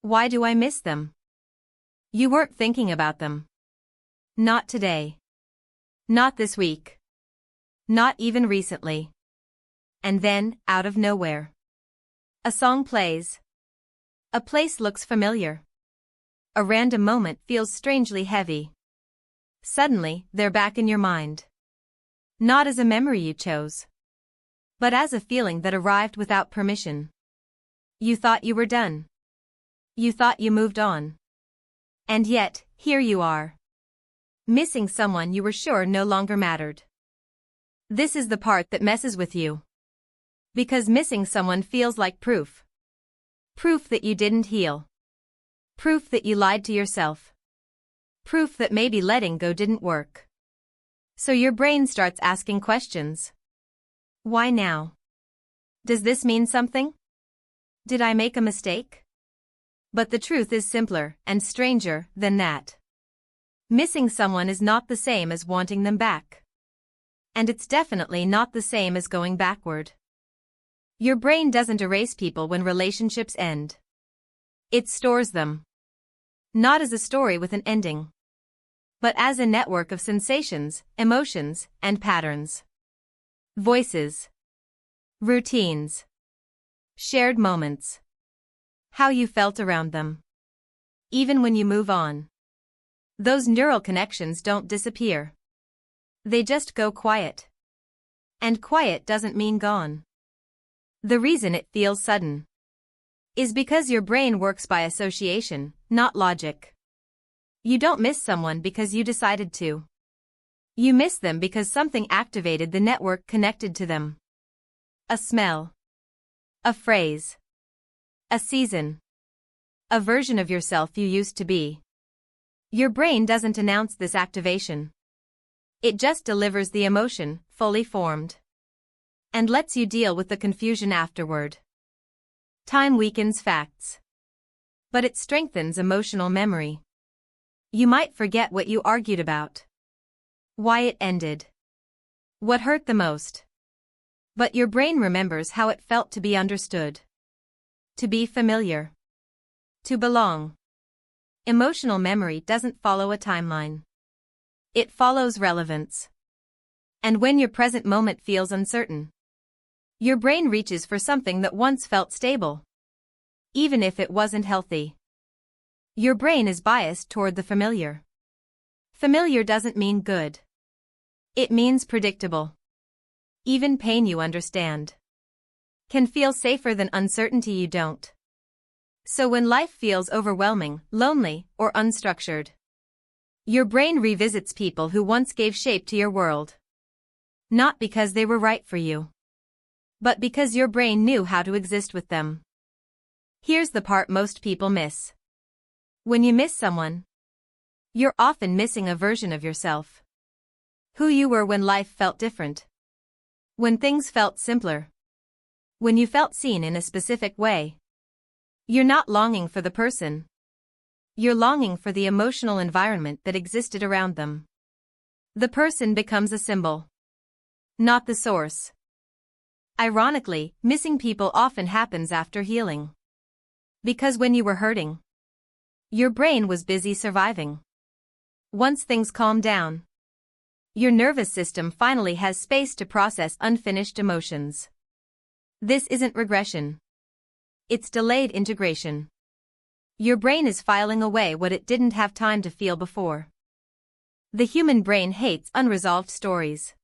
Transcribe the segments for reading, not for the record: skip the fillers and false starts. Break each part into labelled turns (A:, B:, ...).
A: Why do I miss them? You weren't thinking about them. Not today. Not this week. Not even recently. And then, out of nowhere, a song plays. A place looks familiar. A random moment feels strangely heavy. Suddenly, they're back in your mind. Not as a memory you chose, but as a feeling that arrived without permission. You thought you were done. You thought you moved on. And yet, here you are. Missing someone you were sure no longer mattered. This is the part that messes with you. Because missing someone feels like proof. Proof that you didn't heal. Proof that you lied to yourself. Proof that maybe letting go didn't work. So your brain starts asking questions. Why now? Does this mean something? Did I make a mistake? But the truth is simpler and stranger than that. Missing someone is not the same as wanting them back. And it's definitely not the same as going backward. Your brain doesn't erase people when relationships end. It stores them. Not as a story with an ending, but as a network of sensations, emotions, and patterns. Voices. Routines. Shared moments. How you felt around them. Even when you move on, those neural connections don't disappear. They just go quiet. And quiet doesn't mean gone. The reason it feels sudden is because your brain works by association, not logic. You don't miss someone because you decided to. You miss them because something activated the network connected to them. A smell. A phrase. A season. A version of yourself you used to be. Your brain doesn't announce this activation. It just delivers the emotion, fully formed. And lets you deal with the confusion afterward. Time weakens facts. But it strengthens emotional memory. You might forget what you argued about. Why it ended. What hurt the most. But your brain remembers how it felt to be understood. To be familiar. To belong. Emotional memory doesn't follow a timeline. It follows relevance. And when your present moment feels uncertain, your brain reaches for something that once felt stable. Even if it wasn't healthy. Your brain is biased toward the familiar. Familiar doesn't mean good. It means predictable. Even pain you understand can feel safer than uncertainty you don't. So when life feels overwhelming, lonely, or unstructured, your brain revisits people who once gave shape to your world. Not because they were right for you, but because your brain knew how to exist with them. Here's the part most people miss. When you miss someone, you're often missing a version of yourself. Who you were when life felt different. When things felt simpler. When you felt seen in a specific way. You're not longing for the person. You're longing for the emotional environment that existed around them. The person becomes a symbol, not the source. Ironically, missing people often happens after healing. Because when you were hurting, your brain was busy surviving. Once things calm down, your nervous system finally has space to process unfinished emotions. This isn't regression. It's delayed integration. Your brain is filing away what it didn't have time to feel before. The human brain hates unresolved stories.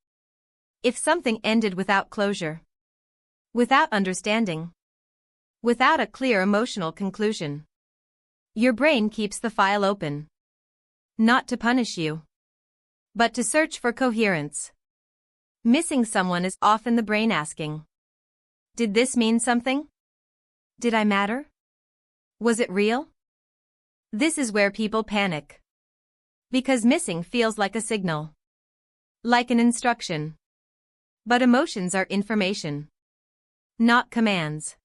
A: If something ended without closure, without understanding, without a clear emotional conclusion, your brain keeps the file open. Not to punish you, but to search for coherence. Missing someone is often the brain asking, did this mean something? Did I matter? Was it real? This is where people panic. Because missing feels like a signal. Like an instruction. But emotions are information. Not commands.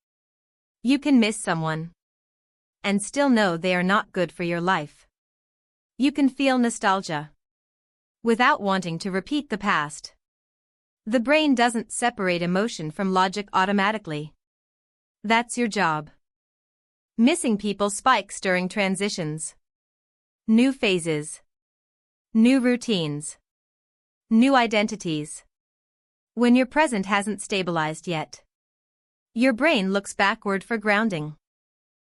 A: You can miss someone and still know they are not good for your life. You can feel nostalgia without wanting to repeat the past. The brain doesn't separate emotion from logic automatically. That's your job. Missing people spikes during transitions. New phases. New routines. New identities. When your present hasn't stabilized yet. Your brain looks backward for grounding.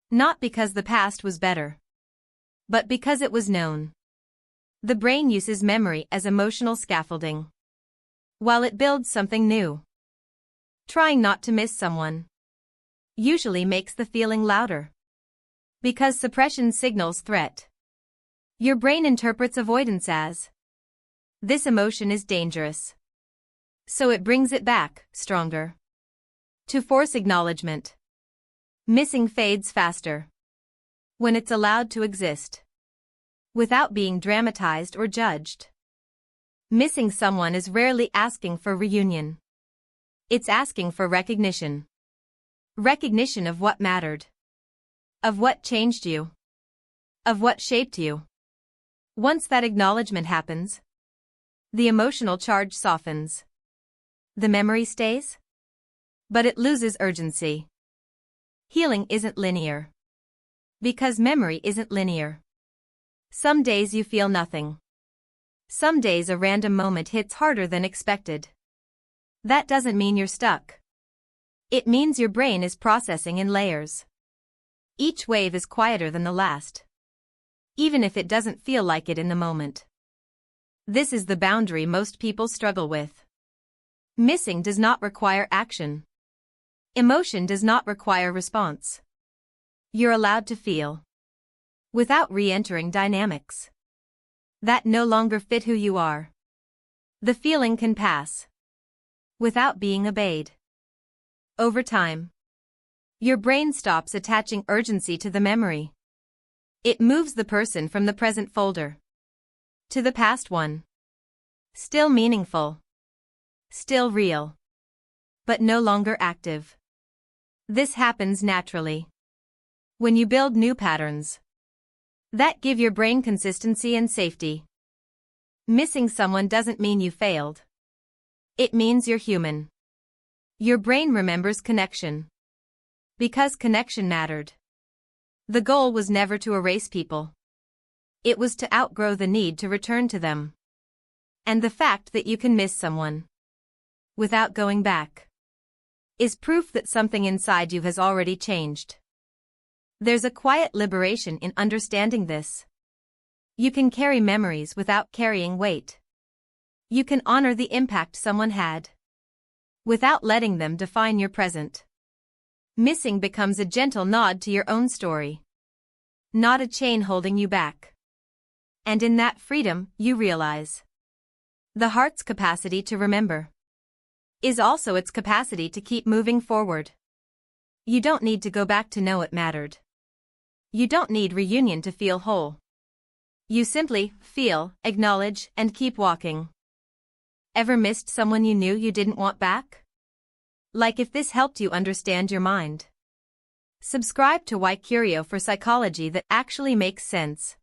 A: Not because the past was better, but because it was known. The brain uses memory as emotional scaffolding, while it builds something new. Trying not to miss someone usually makes the feeling louder, because suppression signals threat. Your brain interprets avoidance as, this emotion is dangerous. So it brings it back, stronger. To force acknowledgement. Missing fades faster when it's allowed to exist, without being dramatized or judged. Missing someone is rarely asking for reunion. It's asking for recognition. Recognition of what mattered. Of what changed you. Of what shaped you. Once that acknowledgement happens, the emotional charge softens. The memory stays, but it loses urgency. Healing isn't linear. Because memory isn't linear. Some days you feel nothing. Some days a random moment hits harder than expected. That doesn't mean you're stuck. It means your brain is processing in layers. Each wave is quieter than the last, even if it doesn't feel like it in the moment. This is the boundary most people struggle with. Missing does not require action. Emotion does not require response. You're allowed to feel, without re-entering dynamics that no longer fit who you are. The feeling can pass, without being obeyed. Over time, your brain stops attaching urgency to the memory. It moves the person from the present folder to the past one. Still meaningful. Still real. But no longer active. This happens naturally when you build new patterns that give your brain consistency and safety. Missing someone doesn't mean you failed. It means you're human. Your brain remembers connection because connection mattered. The goal was never to erase people. It was to outgrow the need to return to them. And the fact that you can miss someone without going back is proof that something inside you has already changed. There's a quiet liberation in understanding this. You can carry memories without carrying weight. You can honor the impact someone had without letting them define your present. Missing becomes a gentle nod to your own story, not a chain holding you back. And in that freedom, you realize the heart's capacity to remember is also its capacity to keep moving forward. You don't need to go back to know it mattered. You don't need reunion to feel whole. You simply feel, acknowledge, and keep walking. Ever missed someone you knew you didn't want back? Like if this helped you understand your mind. Subscribe to Why Curio for psychology that actually makes sense.